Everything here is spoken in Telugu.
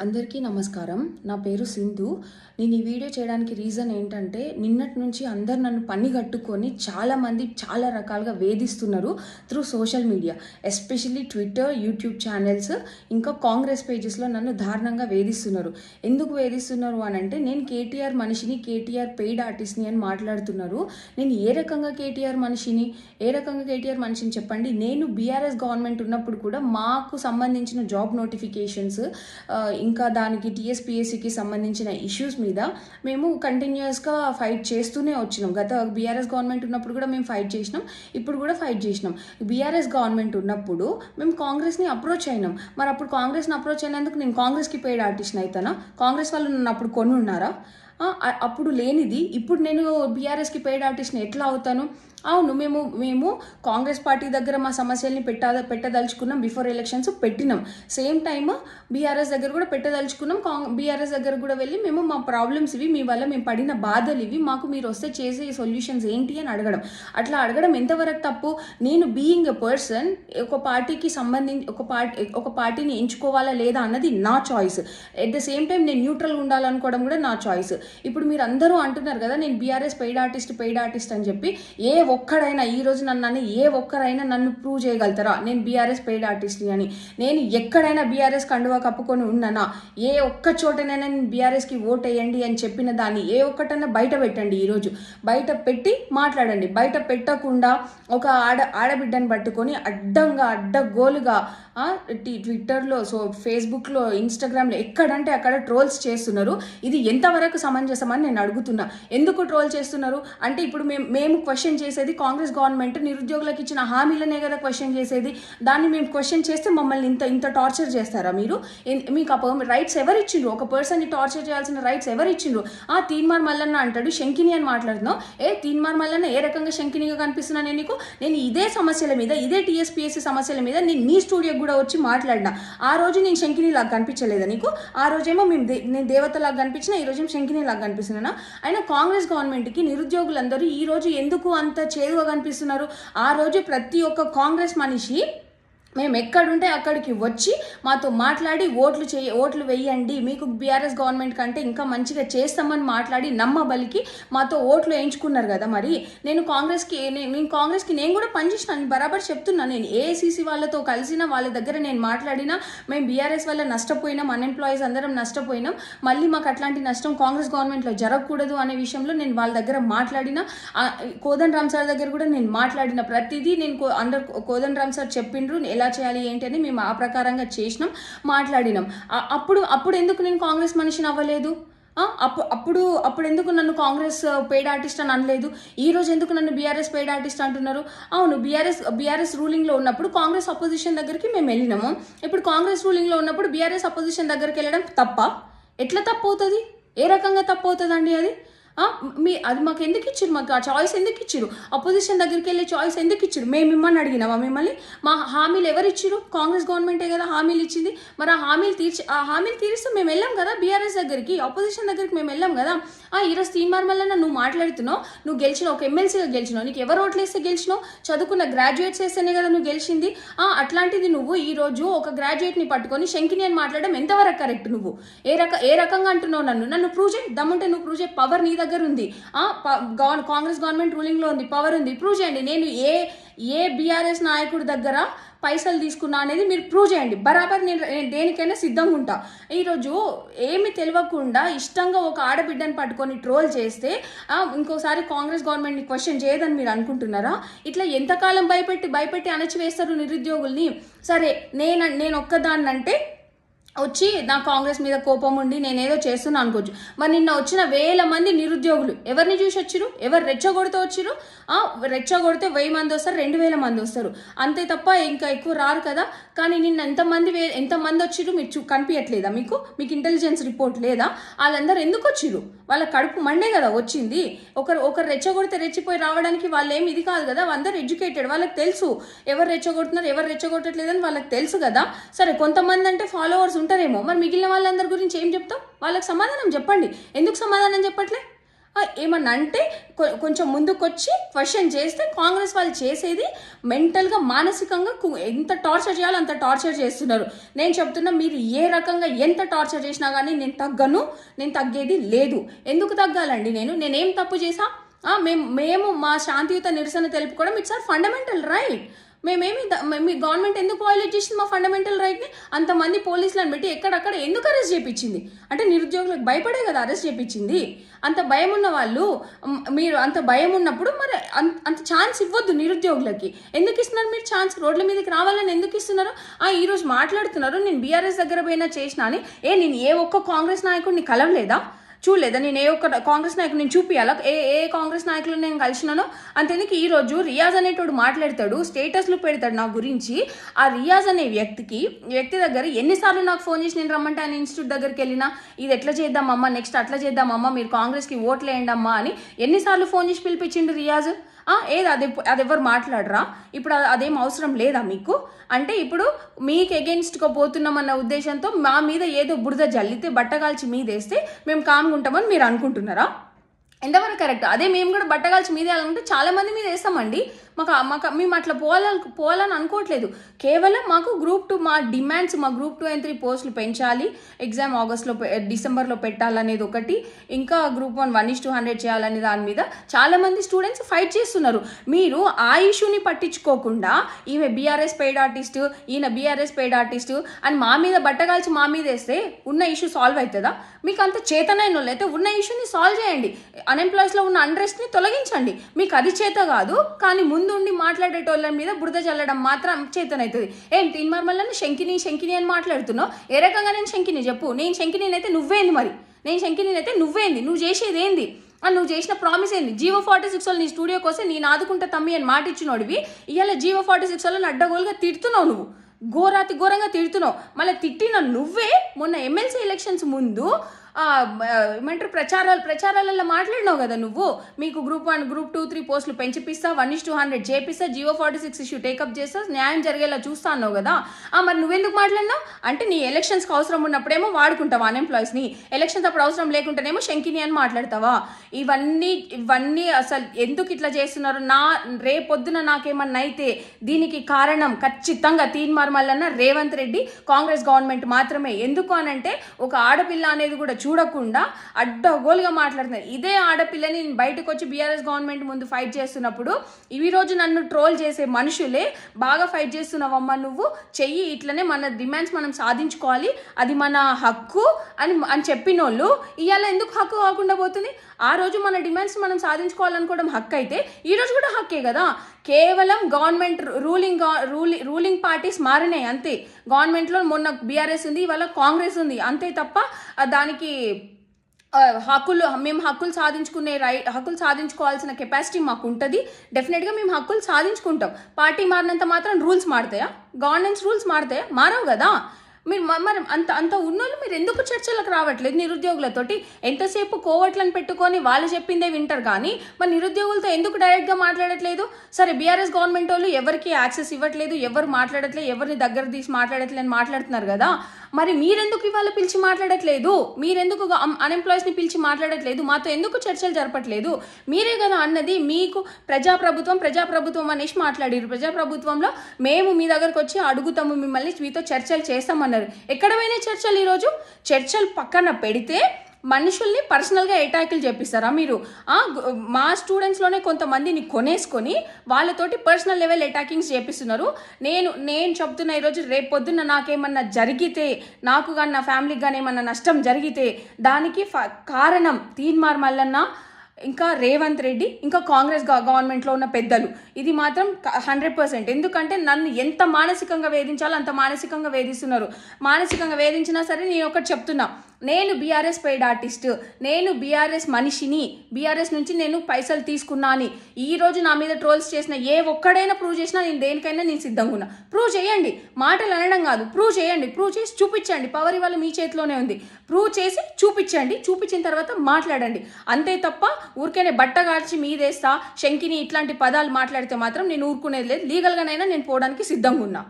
అందరికీ నమస్కారం. నా పేరు సింధు. నేను ఈ వీడియో చేయడానికి రీజన్ ఏంటంటే, నిన్నటి నుంచి అందరు నన్ను పనిగట్టుకొని చాలామంది చాలా రకాలుగా వేధిస్తున్నారు through social media. Especially Twitter, YouTube channels, ఇంకా కాంగ్రెస్ పేజెస్లో నన్ను దారుణంగా వేధిస్తున్నారు. ఎందుకు వేధిస్తున్నారు అని అంటే, నేను కేటీఆర్ మనిషిని, కేటీఆర్ పెయిడ్ ఆర్టిస్ట్ని అని మాట్లాడుతున్నారు. నేను ఏ రకంగా కేటీఆర్ మనిషిని చెప్పండి. నేను బీఆర్ఎస్ గవర్నమెంట్ ఉన్నప్పుడు కూడా మాకు సంబంధించిన జాబ్ నోటిఫికేషన్స్, ఇంకా దానికి టీఎస్పీఎస్సీకి సంబంధించిన ఇష్యూస్ మీద మేము కంటిన్యూస్గా ఫైట్ చేస్తూనే వచ్చినాం. గత బీఆర్ఎస్ గవర్నమెంట్ ఉన్నప్పుడు కూడా మేము ఫైట్ చేసినాం, ఇప్పుడు కూడా ఫైట్ చేసినాం. బీఆర్ఎస్ గవర్నమెంట్ ఉన్నప్పుడు మేము కాంగ్రెస్ని అప్రోచ్ అయినాం. మరి అప్పుడు కాంగ్రెస్ని అప్రోచ్ అయినందుకు నేను కాంగ్రెస్కి పెయిడ్ ఆర్టిస్ట్ని అవుతానా? కాంగ్రెస్ వాళ్ళు నన్ను అప్పుడు కొని ఉన్నారా? అప్పుడు లేనిది ఇప్పుడు నేను బీఆర్ఎస్కి పెయిడ్ ఆర్టిస్ట్ని ఎట్లా అవుతాను? అవును, మేము కాంగ్రెస్ పార్టీ దగ్గర మా సమస్యల్ని పెట్టదలుచుకున్నాం. బిఫోర్ ఎలక్షన్స్ పెట్టినాం. సేమ్ టైమ్ బీఆర్ఎస్ దగ్గర కూడా పెట్టదలుచుకున్నాం. బీఆర్ఎస్ దగ్గర కూడా వెళ్ళి మేము మా ప్రాబ్లమ్స్ ఇవి, మీ వల్ల మేము పడిన బాధలు ఇవి, మాకు మీరు వస్తే చేసే సొల్యూషన్స్ ఏంటి అని అడగడం. అట్లా అడగడం ఎంతవరకు తప్పు? నేను బీయింగ్ ఎ పర్సన్ ఒక పార్టీకి సంబంధించి ఒక పార్టీని ఎంచుకోవాలా లేదా అన్నది నా choice. At the same time నేను న్యూట్రల్గా ఉండాలనుకోవడం కూడా నా చాయిస్. ఇప్పుడు మీరు అందరూ అంటున్నారు కదా, నేను బీఆర్ఎస్ పెయిడ్ ఆర్టిస్ట్ అని చెప్పి. ఈ రోజు ఏ ఒక్కరైనా నన్ను ప్రూవ్ చేయగలుగుతారా నేను బీఆర్ఎస్ పెయిడ్ ఆర్టిస్ట్ని అని? నేను ఎక్కడైనా బీఆర్ఎస్ కండువా కప్పుకొని ఉన్నానా? ఏ ఒక్క చోటనైనా నేను బీఆర్ఎస్కి ఓట్ వేయండి అని చెప్పిన దాన్ని ఏ ఒక్కటైనా బయట పెట్టండి. ఈరోజు బయట పెట్టి మాట్లాడండి. బయట పెట్టకుండా ఒక ఆడబిడ్డని పట్టుకొని అడ్డగోలుగా ట్విట్టర్లో, ఫేస్బుక్లో, ఇన్స్టాగ్రామ్లో ఎక్కడంటే అక్కడ ట్రోల్స్ చేస్తున్నారు. ఇది ఎంతవరకు సమంజసమని నేను అడుగుతున్నా. ఎందుకు ట్రోల్ చేస్తున్నారు అంటే, ఇప్పుడు మేము క్వశ్చన్ చేసేది కాంగ్రెస్ గవర్నమెంట్ నిరుద్యోగులకు ఇచ్చిన హామీలనే కదా క్వశ్చన్ చేసేది. దాన్ని మేము క్వశ్చన్ చేస్తే మమ్మల్ని ఇంత టార్చర్ చేస్తారా మీరు? మీకు రైట్స్ ఎవరు ఇచ్చిండ్రు? ఒక పర్సన్ని టార్చర్ చేయాల్సిన రైట్స్ ఎవరు ఇచ్చిండ్రు? తీన్మార్ మల్లన్న అంటాడు శంకిని అని మాట్లాడుతున్నావు. తీన్మార్ మల్లన్న ఏ రకంగా శంకినిగా కనిపిస్తున్నా? నేను ఇదే సమస్యల మీద, ఇదే టీఎస్పీఎస్సీ సమస్యల మీద నేను నీ స్టూడియోకి కూడా వచ్చి మాట్లాడినా. ఆ రోజు నేను శంకిని లాగా కనిపించలేదా నీకు? ఆ రోజేమో నేను దేవతలాగా కనిపించినా, ఈ రోజు శంకిని లాగా కనిపిస్తున్నానా? అయినా కాంగ్రెస్ గవర్నమెంట్కి నిరుద్యోగులందరూ ఈ రోజు ఎందుకు అంత చేదుగా కనిపిస్తున్నారు? ఆ రోజు ప్రతి ఒక్క కాంగ్రెస్ మనిషి మేము ఎక్కడుంటే అక్కడికి వచ్చి మాతో మాట్లాడి ఓట్లు వేయండి, మీకు బీఆర్ఎస్ గవర్నమెంట్ కంటే ఇంకా మంచిగా చేస్తామని మాట్లాడి నమ్మబలికి మాతో ఓట్లు వేయించుకున్నారు కదా. మరి నేను కాంగ్రెస్కి నేను కూడా పనిచేసినాను, బరాబర్ చెప్తున్నా. నేను ఏఐసీసీ వాళ్ళతో కలిసిన వాళ్ళ దగ్గర నేను మాట్లాడినా, మేము బీఆర్ఎస్ వల్ల నష్టపోయినాం, అన్ఎంప్లాయీస్ అందరం నష్టపోయినాం, మళ్ళీ మాకు అట్లాంటి నష్టం కాంగ్రెస్ గవర్నమెంట్లో జరగకూడదు అనే విషయంలో నేను వాళ్ళ దగ్గర మాట్లాడిన. కోదండ రామ్ సార్ దగ్గర కూడా నేను మాట్లాడిన. ప్రతిదీ నేను కోదండ రామ్ సార్ చెప్పిండ్రు ఎలా చేయాలి ఏంటి అని. మేము ఆ ప్రకారంగా చేసినాం, మాట్లాడినాం. అప్పుడు ఎందుకు నేను కాంగ్రెస్ మనిషిని అవ్వలేదు? అప్పుడు ఎందుకు నన్ను కాంగ్రెస్ పెయిడ్ ఆర్టిస్ట్ అని అనలేదు? ఈ రోజు ఎందుకు నన్ను బీఆర్ఎస్ పెయిడ్ ఆర్టిస్ట్ అంటున్నారు? అవును, బీఆర్ఎస్ రూలింగ్లో ఉన్నప్పుడు కాంగ్రెస్ అపోజిషన్ దగ్గరికి మేము వెళ్ళినాము. ఇప్పుడు కాంగ్రెస్ రూలింగ్లో ఉన్నప్పుడు బీఆర్ఎస్ అపోజిషన్ దగ్గరికి వెళ్ళడం తప్ప? ఎట్లా తప్పు అవుతుంది? ఏ రకంగా తప్పు అవుతుందండి అది? అది మాకు ఎందుకు ఇచ్చారు? మాకు ఆ చాయిస్ ఎందుకు ఇచ్చారు? అపోజిషన్ దగ్గరికి వెళ్ళే చాయిస్ ఎందుకు ఇచ్చారు? మేము మిమ్మల్ని అడిగినామా? మిమ్మల్ని మా హామీలు ఎవరు ఇచ్చారు? కాంగ్రెస్ గవర్నమెంటే కదా హామీలు ఇచ్చింది. మరి ఆ హామీలు తీరిస్తే మేము వెళ్ళాం కదా బీఆర్ఎస్ దగ్గరికి, అపోజిషన్ దగ్గరికి మేము వెళ్ళాం కదా. ఈరోజు తీన్మార్ మల్లన్న నువ్వు మాట్లాడుతున్నావు, నువ్వు గెలిచినావు, ఒక ఎమ్మెల్సీగా గెలిచినావు, నీకు ఎవరు ఓట్లు వేస్తే గెలిచినావు? చదువుకున్న గ్రాడ్యుయేట్స్ వేస్తేనే కదా నువ్వు గెలిచింది. అట్లాంటిది నువ్వు ఈరోజు ఒక గ్రాడ్యుయేట్ని పట్టుకొని శంకిని అని మాట్లాడడం ఎంతవరకు కరెక్ట్? నువ్వు ఏ రకంగా అంటున్నావు? నన్ను ప్రూవ్ చేయి, దమ్ముంటే నువ్వు ప్రూవ్ చేయి. పవర్ నీ దగ్గర ఉంది, కాంగ్రెస్ గవర్నమెంట్ రూలింగ్ లో ఉంది, పవర్ ఉంది, ప్రూవ్ చేయండి. నేను ఏ బీఆర్ఎస్ నాయకుడి దగ్గర పైసలు తీసుకున్నా అనేది మీరు ప్రూవ్ చేయండి. బరాబర్ నేను దేనికైనా సిద్ధంగా ఉంటా. ఈరోజు ఏమి తెలియకుండా ఇష్టంగా ఒక ఆడబిడ్డని పట్టుకొని ట్రోల్ చేస్తే ఇంకోసారి కాంగ్రెస్ గవర్నమెంట్ని క్వశ్చన్ చేయదని మీరు అనుకుంటున్నారా? ఇట్లా ఎంతకాలం భయపెట్టి అణచివేస్తారు నిరుద్యోగుల్ని? సరే, నేను ఒక్కదాన్నంటే వచ్చి నా కాంగ్రెస్ మీద కోపం ఉండి నేనేదో చేస్తున్నా అనుకోవచ్చు. మరి నిన్న వచ్చిన 1000 మంది నిరుద్యోగులు ఎవరిని చూసి వచ్చిరు? ఎవరు రెచ్చగొడితే వచ్చిరు? రెచ్చగొడితే 1000 మంది వస్తారు, 2000 మంది వస్తారు, అంతే తప్ప ఇంకా ఎక్కువ రారు కదా. కానీ నిన్న ఎంతమంది వచ్చిరు మీరు కనిపించట్లేదా? మీకు ఇంటెలిజెన్స్ రిపోర్ట్ లేదా? వాళ్ళందరూ ఎందుకు వచ్చిరు? వాళ్ళ కడుపు మండే కదా వచ్చింది. ఒకరు రెచ్చగొడితే రెచ్చిపోయి రావడానికి వాళ్ళు ఏమి ఇది కాదు కదా. అందరూ ఎడ్యుకేటెడ్, వాళ్ళకి తెలుసు ఎవరు రెచ్చగొడుతున్నారు, ఎవరు రెచ్చగొట్టట్లేదని వాళ్ళకి తెలుసు కదా. సరే, కొంతమంది అంటే ఫాలోవర్స్ ఉంటారేమో, మరి మిగిలిన వాళ్ళందరి గురించి ఏం చెప్తాం? వాళ్ళకి సమాధానం చెప్పండి. ఎందుకు సమాధానం చెప్పట్లే? ఏమన్నా అంటే కొంచెం ముందుకొచ్చి క్వశ్చన్ చేస్తే కాంగ్రెస్ వాళ్ళు చేసేది మెంటల్గా మానసికంగా ఎంత టార్చర్ చేయాలో అంత టార్చర్ చేస్తున్నారు. నేను చెప్తున్నా, మీరు ఏ రకంగా ఎంత టార్చర్ చేసినా కానీ నేను తగ్గేది లేదు. ఎందుకు తగ్గాలండి? నేనేం తప్పు చేసా? మేము మా శాంతియుత నిరసన తెలుపుకోవడం ఇట్స్ ఆర్ ఫండమెంటల్ రైట్. మీ గవర్నమెంట్ ఎందుకు వైలేట్ చేసింది మా ఫండమెంటల్ రైట్ని? అంతమంది పోలీసులను పెట్టి ఎక్కడక్కడ ఎందుకు అరెస్ట్ చేయించింది? అంటే నిరుద్యోగులకు భయపడే కదా అరెస్ట్ చేయించింది. అంత భయం ఉన్న వాళ్ళు, మీరు అంత భయం ఉన్నప్పుడు మరి అంత ఛాన్స్ ఇవ్వద్దు నిరుద్యోగులకి. ఎందుకు ఇస్తున్నారు మీరు ఛాన్స్? రోడ్ల మీదకి రావాలని ఎందుకు ఇస్తున్నారు? ఈరోజు మాట్లాడుతున్నారు నేను బీఆర్ఎస్ దగ్గర పోయినా చేసినా అని. నేను ఏ ఒక్క కాంగ్రెస్ నాయకుడిని కలవలేదా? చూడలేదా? నేను ఏ ఒక్క కాంగ్రెస్ నాయకుడు నేను చూపియాలా ఏ కాంగ్రెస్ నాయకులు నేను కలిసినానో? అంతేందుకు ఈరోజు రియాజ్ అనేటోడు మాట్లాడతాడు, స్టేటస్లు పెడతాడు నా గురించి. ఆ రియాజ్ అనే వ్యక్తి దగ్గర ఎన్నిసార్లు నాకు ఫోన్ చేసి నేను రమ్మంటే ఆయన ఇన్స్టిట్యూట్ దగ్గరికి వెళ్ళినా, ఇది ఎట్లా చేద్దామమ్మా, నెక్స్ట్ అట్లా చేద్దామమ్మా, మీరు కాంగ్రెస్కి ఓట్లు వేయండి అమ్మా అని ఎన్నిసార్లు ఫోన్ చేసి పిలిపించిండు రియాజ్. అది ఎవరు మాట్లాడరా? ఇప్పుడు అదేం అవసరం లేదా మీకు? అంటే ఇప్పుడు మీకు ఎగెన్స్ట్గా పోతున్నామన్న ఉద్దేశంతో మా మీద ఏదో బురద జల్లితే బట్టగాల్చి మీదేస్తే మేము కామ్గా ఉంటామని మీరు అనుకుంటున్నారా? ఎంతవరకు కరెక్ట్? అదే మేము కూడా బట్టగాల్చి మీద వేయాలనుకుంటే చాలా మంది మీద వేస్తామండి. మేము అట్లా పోవాలని అనుకోవట్లేదు. కేవలం మాకు గ్రూప్ 2 మా డిమాండ్స్, మా గ్రూప్ 2 and 3 పోస్టులు పెంచాలి, ఎగ్జామ్ డిసెంబర్లో పెట్టాలనేది ఒకటి, ఇంకా గ్రూప్ 1 1:100 చేయాలనే దాని మీద చాలామంది స్టూడెంట్స్ ఫైట్ చేస్తున్నారు. మీరు ఆ ఇష్యూని పట్టించుకోకుండా ఈమె బీఆర్ఎస్ పెయిడ్ ఆర్టిస్టు, ఈయన బీఆర్ఎస్ పెయిడ్ ఆర్టిస్టు అని మా మీద బట్టగాల్చి మా మీద వేస్తే ఉన్న ఇష్యూ సాల్వ్ అవుతుందా? మీకు అంత చేతనైన వాళ్ళు అయితే ఉన్న ఇష్యూని సాల్వ్ చేయండి. అన్ఎంప్లాయ్స్లో ఉన్న అన్రెస్ట్ని తొలగించండి. మీకు అది చేత కాదు, కానీ ముందుండి మాట్లాడేటోళ్ళ మీద బురద చల్లడం మాత్రం చేతనవుతుంది. ఏం తీన్మార్మల్ని శంకిని అని మాట్లాడుతున్నావు? ఏ రకంగా నేను శంకిని చెప్పు? నేను శంకిని అయితే నువ్వేంది? మరి నేను శంకిని అయితే నువ్వేంది? నువ్వు చేసేది ఏంది? నువ్వు చేసిన ప్రామిస్ ఏంది? జీవో 46 వాళ్ళు నీ స్టూడియోకి వస్తే నేను ఆదుకుంటా తమ్మి అని మాట ఇచ్చినోడివి, ఇవాళ జీవో 46 వాళ్ళని అడ్డగోలుగా తిడుతున్నావు. నువ్వు ఘోరంగా తిడుతున్నావు. మళ్ళీ తిట్టిన నువ్వే మొన్న ఎమ్మెల్సీ ఎలక్షన్స్ ముందు ఏమంటారు ప్రచారాలలో మాట్లాడినావు కదా నువ్వు. మీకు గ్రూప్ 1 గ్రూప్ 2 3 పోస్టులు పెంచిపిస్తా, 1:100 చేపిస్తా, జీవో 46 ఇష్యూ టేకప్ చేస్తా, న్యాయం జరిగేలా చూస్తా అన్నావు కదా. మరి నువ్వెందుకు మాట్లాడినావు? అంటే నీ ఎలక్షన్స్కి అవసరం ఉన్నప్పుడేమో వాడుకుంటావా అన్ఎంప్లాయీస్ని, ఎలక్షన్స్ అప్పుడు అవసరం లేకుంటేనేమో శంకిని అని మాట్లాడతావా? ఇవన్నీ అసలు ఎందుకు ఇట్లా చేస్తున్నారు? రేపొద్దున నాకేమన్నా అయితే దీనికి కారణం ఖచ్చితంగా తీన్మార్మల్లన్న రేవంత్ రెడ్డి, కాంగ్రెస్ గవర్నమెంట్ మాత్రమే. ఎందుకు అనంటే ఒక ఆడపిల్ల అనేది కూడా చూడకుండా అడ్డగోలుగా మాట్లాడుతున్నారు. ఇదే ఆడపిల్లని బయటకు వచ్చి బీఆర్ఎస్ గవర్నమెంట్ ముందు ఫైట్ చేస్తున్నప్పుడు ఈ రోజు నన్ను ట్రోల్ చేసే మనుషులే బాగా ఫైట్ చేస్తున్నావమ్మా నువ్వు చెయ్యి, ఇట్లనే మన డిమాండ్స్ మనం సాధించుకోవాలి, అది మన హక్కు అని చెప్పినోళ్ళు ఇవాళ ఎందుకు హక్కు కాకుండా పోతుంది? ఆ రోజు మన డిమాండ్స్ మనం సాధించుకోవాలనుకోవడం హక్కు అయితే ఈ రోజు కూడా హక్కే కదా. కేవలం గవర్నమెంట్ రూలింగ్ పార్టీస్ మారినాయి అంతే. గవర్నమెంట్లో మొన్న బీఆర్ఎస్ ఉంది, ఇవాళ కాంగ్రెస్ ఉంది అంతే తప్ప దానికి మేము హక్కులు సాధించుకోవాల్సిన కెపాసిటీ మాకు ఉంటుంది. డెఫినెట్గా మేము హక్కులు సాధించుకుంటాం. పార్టీ మారినంత మాత్రం రూల్స్ మారుతాయా? గవర్నెన్స్ రూల్స్ మారుతాయా? మారవు కదా. మీరు మరి అంత ఉన్నోళ్ళు మీరు ఎందుకు చర్చలకు రావట్లేదు నిరుద్యోగులతోటి? ఎంతసేపు కోవట్లను పెట్టుకొని వాళ్ళు చెప్పిందే వింటారు కానీ మరి నిరుద్యోగులతో ఎందుకు డైరెక్ట్గా మాట్లాడట్లేదు? సరే బీఆర్ఎస్ గవర్నమెంట్ వాళ్ళు ఎవరికి యాక్సెస్ ఇవ్వట్లేదు, ఎవరు మాట్లాడట్లేదు, ఎవరిని దగ్గర తీసి మాట్లాడట్లేదు అని మాట్లాడుతున్నారు కదా. మరి మీరెందుకు ఇవాళ పిలిచి మాట్లాడట్లేదు? మీరెందుకు అన్ఎంప్లాయీస్ని పిలిచి మాట్లాడట్లేదు? మాతో ఎందుకు చర్చలు జరపట్లేదు? మీరే కదా అన్నది మీకు ప్రజాప్రభుత్వం అనేసి మాట్లాడారు. ప్రజాప్రభుత్వంలో మేము మీ దగ్గరకు వచ్చి అడుగుతాము, మిమ్మల్ని మీతో చర్చలు చేస్తామన్నారు. ఎక్కడ పోయినా చర్చలు? ఈరోజు చర్చలు పక్కన పెడితే మనుషుల్ని పర్సనల్గా అటాకులు చేపిస్తారా మీరు? మా స్టూడెంట్స్లోనే కొంతమందిని కొనేసుకొని వాళ్ళతోటి పర్సనల్ లెవెల్ అటాకింగ్స్ చేపిస్తున్నారు. నేను చెప్తున్నా, ఈరోజు రేపు పొద్దున్న నాకేమన్నా జరిగితే, నాకు కానీ నా ఫ్యామిలీకి కానీ ఏమన్నా నష్టం జరిగితే దానికి కారణం తీన్మార్ మల్లన్న, ఇంకా రేవంత్ రెడ్డి, ఇంకా కాంగ్రెస్ గవర్నమెంట్లో ఉన్న పెద్దలు. ఇది మాత్రం 100%. ఎందుకంటే నన్ను ఎంత మానసికంగా వేధించాలో అంత మానసికంగా వేధిస్తున్నారు. మానసికంగా వేధించినా సరే నేను ఒకటి చెప్తున్నా, నేను బీఆర్ఎస్ పెయిడ్ ఆర్టిస్ట్, నేను బీఆర్ఎస్ మనిషిని, బీఆర్ఎస్ నుంచి నేను పైసలు తీసుకున్నా అని ఈరోజు నా మీద ట్రోల్స్ చేసిన ఏ ఒక్కడైనా ప్రూవ్ చేసినా నేను దేనికైనా నేను సిద్ధంగా ఉన్నా. ప్రూవ్ చేయండి, మాటలు అనడం కాదు, ప్రూవ్ చేయండి, ప్రూవ్ చేసి చూపించండి. పవర్ ఇవాళ మీ చేతిలోనే ఉంది. ప్రూవ్ చేసి చూపించండి, చూపించిన తర్వాత మాట్లాడండి. అంతే తప్ప ఊరికేనే బట్టగాడ్చి మీదేస్తా శంకిని ఇట్లాంటి పదాలు మాట్లాడితే మాత్రం నేను ఊరుకునేది లేదు. లీగల్గానైనా నేను పోవడానికి సిద్ధంగా ఉన్నా.